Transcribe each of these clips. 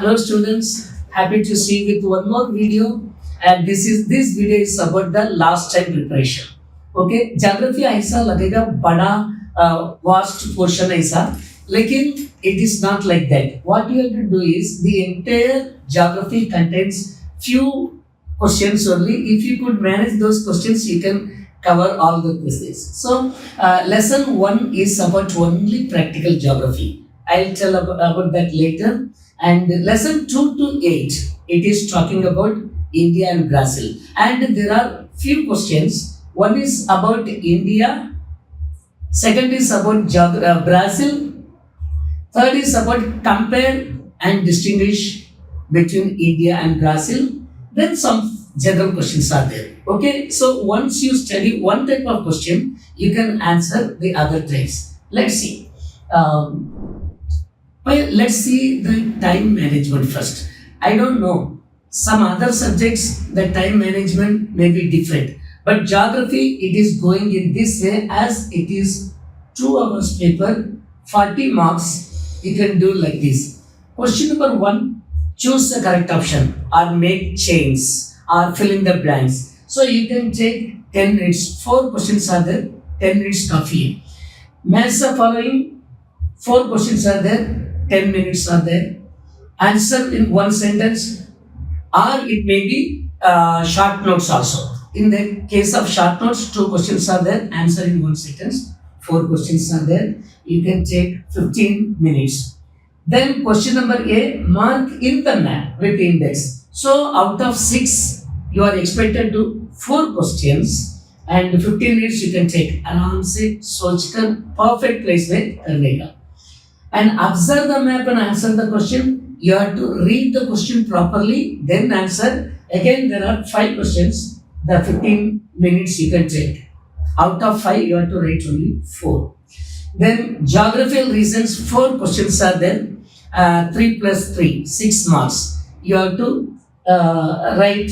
Hello students, happy to see you with one more video, and this video is about the last time preparation. Okay, geography ऐसा लगेगा बड़ा vast portion ऐसा, लेकिन it is not like that. What you have to do is the entire geography contains few questions only. If you could manage those questions, you can cover all the questions. So lesson 1 is about only practical geography. I'll tell about that later. And lesson 2 to 8, it is talking about India and Brazil. And there are few questions. One is about India, second is about Brazil, third is about compare and distinguish between India and Brazil. Then some general questions are there. Okay, so once you study one type of question, you can answer the other types. Let's see. Well, let's see the time management first. I don't know. Some other subjects, the time management may be different. But geography, it is going in this way as it is 2 hours paper, 40 marks. You can do like this. Question number 1, choose the correct option or make chains or fill in the blanks. So you can take 10 minutes. 4 questions are there, 10 minutes coffee. Match the following. 4 questions are there, 10 minutes are there. Answer in one sentence, or it may be short notes also. In the case of short notes, 2 questions are there, answer in one sentence. 4 questions are there. You can take 15 minutes. Then question number A, mark in the map with index. So out of 6, you are expected to 4 questions and 15 minutes you can take. आराम से सोचकर perfect place में करने का. And observe the map and answer the question. You have to read the question properly, then answer. Again, there are 5 questions. The 15 minutes you can take. Out of 5, you have to write only 4. Then geographical reasons, 4 questions are there. 3 plus 3, 6 marks. You have to write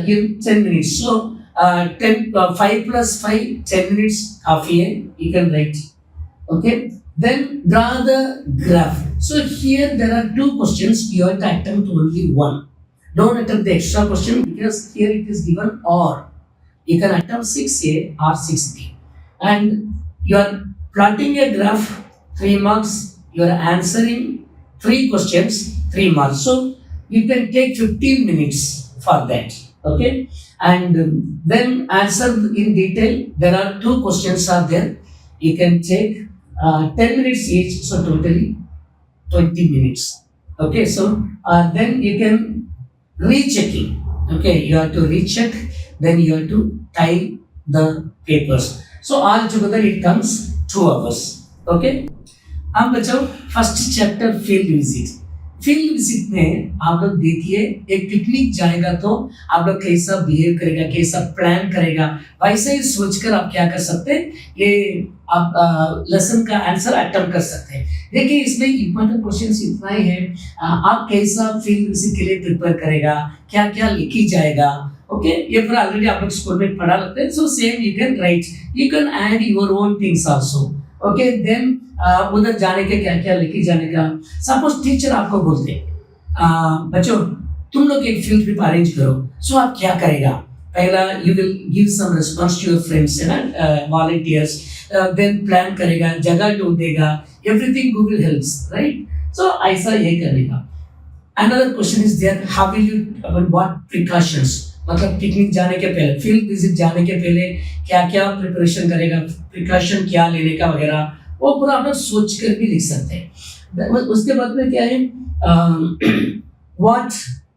in 10 minutes. So 5 plus 5, 10 minutes, coffee, you can write. Okay. Then draw the graph. So here there are 2 questions. You have to attempt only 1. Don't attempt the extra question because here it is given or. You can attempt 6A or 6B. And you are plotting a graph, 3 marks. You are answering 3 questions, 3 marks. So you can take 15 minutes for that. Okay. And then answer in detail. There are 2 questions are there. You can take 10 minutes each, so totally 20 minutes. Okay, so then you can rechecking. Okay, you have to recheck, then you have to tie the papers. So all together it comes 2 hours. Okay, अब बच्चों first chapter field visit. Field visit में आप लोग देखिए, एक picnic जाएगा तो आप लोग कैसा बिहेव करेगा, कैसा प्लान करेगा, वैसे ही सोचकर आप क्या कर सकते हैं, ये आप लेसन का आंसर अटेम्प्ट कर सकते हैं. देखिए इसमें इंपॉर्टेंट क्वेश्चंस इतना ही है, आप कैसा फील्ड विजिट के लिए प्रिपेयर करेगा, क्या क्या लिखी जाएगा. ओके, ये पूरा ऑलरेडी आप लोग स्कूल में पढ़ा लेते हैं. So same you can write, you can add your own things also. Okay, then उधर जाने के क्या क्या लेके जाने का. सपोज टीचर आपको बोलते बच्चों तुम लोग एक फील्ड ट्रिप अरेंज करो. सो आप क्या करेगा, पहला you will give some response to your friends है ना, वॉलंटियर्स. देन प्लान करेगा, जगह ढूंढ देगा, everything Google helps, right. So ऐसा ये करने का. Another question is there, how will you what precautions, मतलब पिकनिक जाने के पहले, फील्ड विजिट जाने के पहले क्या क्या प्रिपरेशन करेगा, प्रिकॉशन क्या लेने का वगैरह, वो पूरा आप लोग सोच कर भी लिख सकते हैं. उसके बाद में क्या है, व्हाट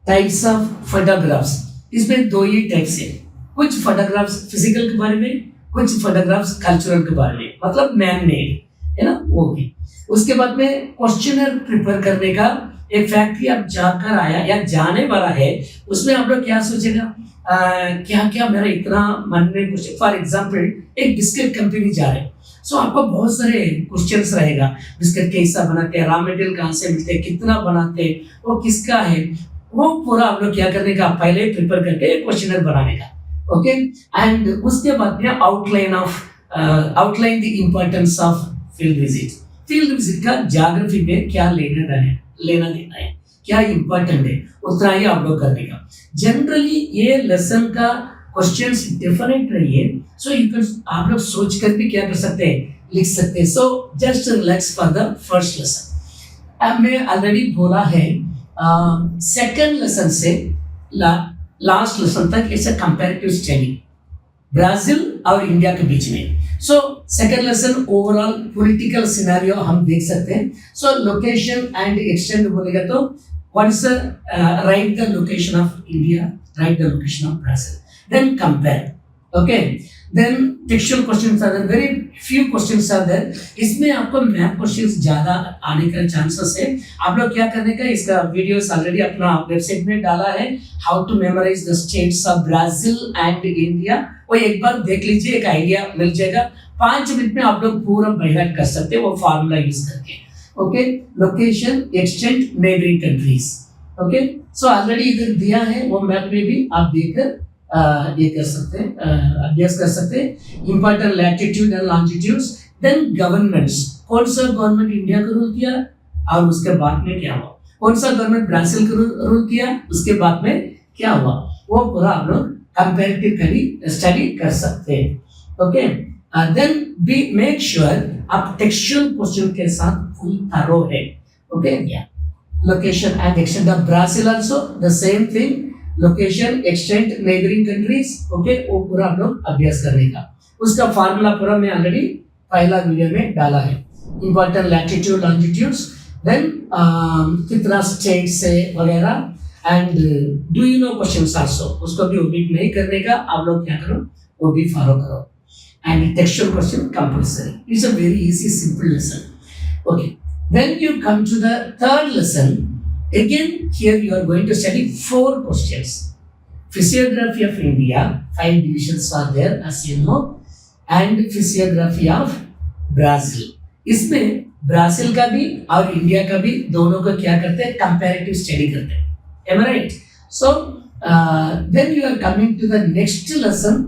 टाइप्स ऑफ फोटोग्राफ्स. इसमें 2 ही टाइप्स है, कुछ फोटोग्राफ्स फिजिकल के बारे में, कुछ फोटोग्राफ्स कल्चरल के बारे में, मतलब मैन मेड है ना, वो भी. उसके बाद में क्वेश्चनर प्रिपेयर करने का. एक फैक्ट्री आप जाकर आया या जाने वाला है, उसमें आप लोग क्या सोचेगा, क्या क्या मेरा इतना मन में कुछ. फॉर एग्जाम्पल एक बिस्किट कंपनी जा रहे हैं, सो आपको बहुत सारे क्वेश्चंस रहेगा. बिस्किट कैसा बनाते हैं, रॉ मटेरियल कहाँ से मिलते हैं, कितना बनाते हैं, वो किसका है, वो पूरा आप लोग क्या करने का, पहले प्रिपेयर करके क्वेश्चनर बनाने का. ओके, एंड उसके बाद में outline the importance of field visit. Field visit का ज्योग्राफी में क्या लेना देना है, क्या इंपॉर्टेंट है उतना ही आप लोग करने का। जनरली ये लेसन का क्वेश्चंस डिफरेंट रही है, सो यू कैन आप लोग सोच कर भी क्या कर सकते हैं, लिख सकते हैं। So just relax for the first lesson. अब मैं ऑलरेडी बोला है सेकंड लेसन से लास्ट लेसन तक it's a comparative study Brazil और इंडिया के बीच में। So second lesson overall political scenario हम देख सकते हैं। सो लोकेशन एंड एक्सटेंड बोलेगा तो what is right the location of India, right the location of Brazil, then compare, okay, then textual questions are there, very few questions are there। इसमें आपको map questions ज्यादा आने का चांसेस है। आप लोग क्या करने का, इसका वीडियोस ऑलरेडी अपना वेबसाइट में डाला है, how to memorize the states of Brazil and India, वो एक बार देख लीजिए, एक आइडिया मिल जाएगा। 5 मिनट में आप लोग पूरा बायहार्ट कर सकते हैं वो फार्मूला यूज करके। Okay, location, extent, neighbouring countries. Okay, so already इधर दिया है, वो मैप में भी आप देखकर ये कर सकते हैं, अभ्यास कर सकते हैं। Important latitude and longitudes, then governments, कौन सा गवर्नमेंट इंडिया को रूल किया और उसके बाद में क्या हुआ, कौन सा गवर्नमेंट ब्राजील को रूल किया उसके बाद में क्या हुआ, वो पूरा आप लोग कंपैरेटिव स्टडी कर सकते हैं। Okay, then be make sure आप टेक्सचुअल क्वेश्चन के साथ फुल थरो है। Okay, location and extent of Brazil also the same thing, location, extent, neighbouring countries. Okay, वो पूरा हम लोग अभ्यास करने का, उसका फार्मूला पूरा मैं ऑलरेडी पहला वीडियो में डाला है। इंपॉर्टेंट लैटिट्यूड, लॉन्जिट्यूड्स, देन कितना स्टेट से वगैरह, and do you know questions also, उसको भी ओमिट नहीं करने का, आप लोग क्या करो वो भी फॉलो करो। And textual question compulsory, it's a very easy simple lesson. Okay, then you come to the third lesson. Again, here you are going to study 4 questions. Physiography of India, 5 divisions are there as you know, and physiography of Brazil. इसमें Brazil का भी और India का भी दोनों को क्या करते हैं, कंपैरेटिव स्टडी करते हैं। Am I right? So then you are coming to the next lesson,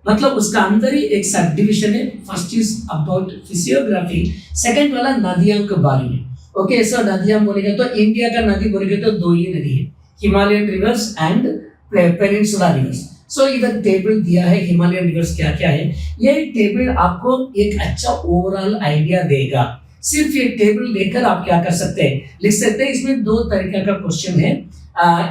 मतलब उसका अंदर ही एक सब डिविजन है। First is about physiography, second वाला नदियों के बारे में। ओके, सो नदियां बोलेगा तो इंडिया का नदी बोलेगा तो 2 ही नदी है, Himalayan rivers and peninsula rivers. So इधर टेबल दिया है, हिमालयन रिवर्स क्या क्या है, ये टेबल आपको एक अच्छा ओवरऑल आइडिया देगा। सिर्फ ये टेबल देखकर आप क्या कर सकते हैं, लिख सकते हैं। इसमें 2 तरीके का क्वेश्चन है,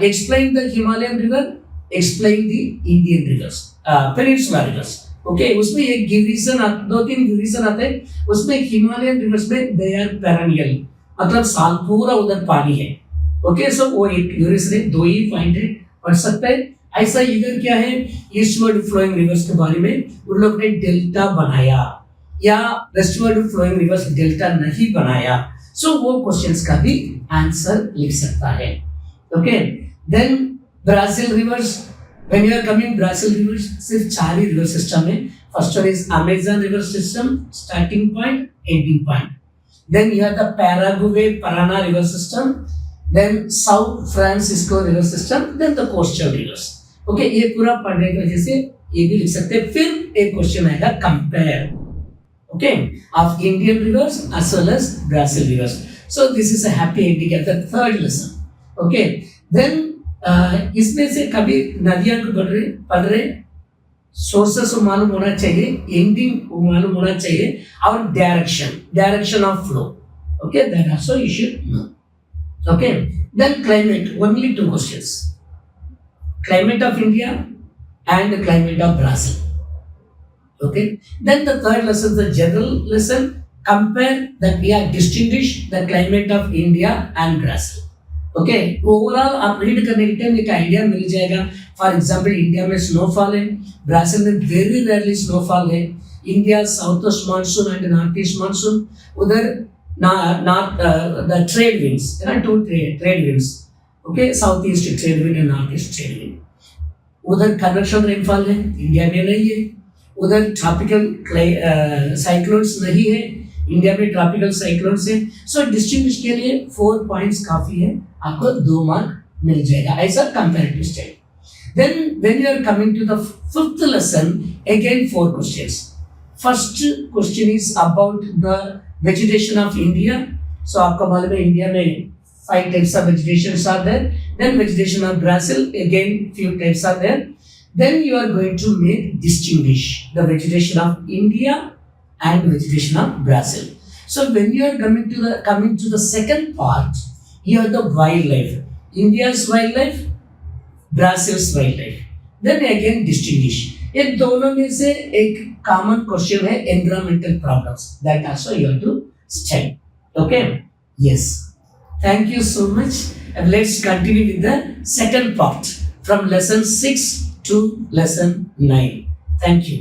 explain the Himalayan river, explain the Indian reverse, peninsula reverse. Okay, उसमें एक गिव रीजन, 2-3 गिव रीजन आते हैं। उसमें हिमालयन रिवर्स में दे आर पेरेनियल, मतलब साल पूरा उधर पानी है। ओके, सो वो एक गिव रीजन है, 2 ही पॉइंट है, पढ़ सकते हैं। ऐसा इधर क्या है, ईस्टवर्ड फ्लोइंग रिवर्स के बारे में उन लोग ने डेल्टा बनाया या वेस्टवर्ड फ्लोइंग रिवर्स डेल्टा नहीं बनाया। सो वो क्वेश्चंस का भी आंसर लिख सकता है। Okay, then Brazil rivers, when you are coming Brazil rivers, सिर्फ 4 ही रिवर सिस्टम है। First one is Amazon river system, starting point, ending point. Then you have the Paraguay Parana river system, then South Francisco river system, then the coastal rivers। Okay, ये पूरा पढ़ने की वजह से ये भी लिख सकते हैं। फिर एक क्वेश्चन आएगा compare, okay, of Indian rivers as well as Brazil rivers. So this is a happy ending at the third lesson. Okay, then इसमें से कभी नदियां को पढ़ रहे सोर्सेस मालूम होना चाहिए, एंडिंग मालूम होना चाहिए, और direction of flow. Okay, that also you should know. Okay, then climate, only 2 questions, climate of India and climate of Brazil. Okay, then the third lesson, the general lesson, compare that we are distinguish the climate of India and Brazil. Okay, overall आप read करने के time एक idea मिल जाएगा। For example India में snowfall है, Brazil में very rarely snowfall है। India south east monsoon and north east monsoon, उधर नॉर्थ द ट्रेड विंड्स है ना, 2 trade winds. Okay, south east trade wind and north east trade wind. उधर convection rainfall है, India में नहीं है। उधर ट्रॉपिकल साइक्लोन्स नहीं है, इंडिया में ट्रॉपिकल साइक्लोन्स है। सो डिस्टिंग्विश के लिए 4 पॉइंट्स काफी है, आपको 2 मार्क मिल जाएगा। ऐसा comparative study. Then when you are coming to the 5th lesson, again 4 questions. First question is about the vegetation of India. So आपको मालूम है इंडिया में 5 types of vegetations are there. Then vegetation of Brazil, again few types are there. Then you are going to make distinguish the vegetation of India and vegetation of Brazil. So when you are coming to the second part, here the wildlife. India's wildlife, Brazil's wildlife. Then again distinguish. ये दोनों में से एक common question है environmental problems that also you have to study okay yes thank you so much let's continue with the second part from lesson 6 to lesson 9 thank you